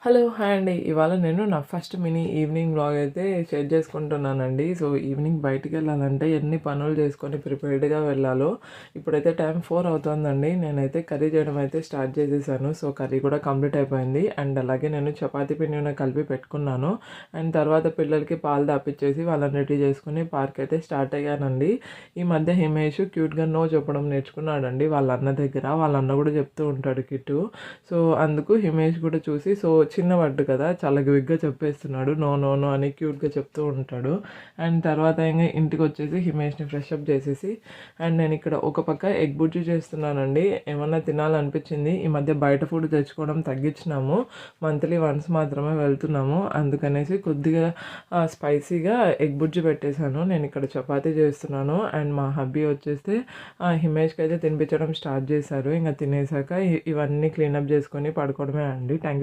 Hello! Hi అండి. ఇవాళ నేను నా ఫస్ట్ మినీ ఈవినింగ్ వ్లాగ్ అయితే షేర్ చేసుకుంటున్నానండి. సో, ఈవినింగ్ బయటికెళ్ళాలంటే ఎన్ని పనులు చేసుకొని ప్రిపేర్డ్‌గా వెళ్ళాలో. ఇప్పుడైతే టైం 4 అవుతోందండి. నేనైతే కర్రీ చేయడం అయితే స్టార్ట్ చేసేసాను. సో, కర్రీ కూడా కంప్లీట్ అయిపోయింది. అండ్ అలాగే నేను చపాతీ పిండిని కలిపి పెట్టుకున్నాను. అండ్ తర్వాత పిల్లలకి పాలు తాపిచ్చేసి వాళ్ళని రెడీ చేసుకొని పార్క్ అయితే స్టార్ట్ అయ్యానండి. ఈ మధ్య హిమేష్ క్యూట్‌గా నో చెప్పడం నేర్చుకున్నాడండి వాళ్ళ అన్న దగ్గర. వాళ్ళ అన్న కూడా చెప్తూ ఉంటాడు కిట్టు. సో, అందుకు హిమేష్ కూడా చూసి చిన్నవాడు కదా చాలా క్విక్గా చెప్పేస్తున్నాడు. నో నో నో అని క్యూట్గా చెప్తూ ఉంటాడు. అండ్ తర్వాత ఇంకా ఇంటికి వచ్చేసి హిమేష్ని ఫ్రెష్ అప్ చేసేసి అండ్ నేను ఇక్కడ ఒక పక్క ఎగ్ బుజ్జి చేస్తున్నానండి. ఏమన్నా తినాలనిపించింది. ఈ మధ్య బయట ఫుడ్ తెచ్చుకోవడం తగ్గించినాము. మంత్లీ వన్స్ మాత్రమే వెళ్తున్నాము. అందుకనేసి కొద్దిగా స్పైసీగా ఎగ్ బుజ్జి పెట్టేశాను. నేను ఇక్కడ చపాతీ చేస్తున్నాను. అండ్ మా హబ్బీ వచ్చేస్తే హిమేష్కి అయితే తినిపించడం స్టార్ట్ చేశారు. ఇంకా తినేసాక ఇవన్నీ క్లీనప్ చేసుకొని పడుకోవడమే అండి. Thank you.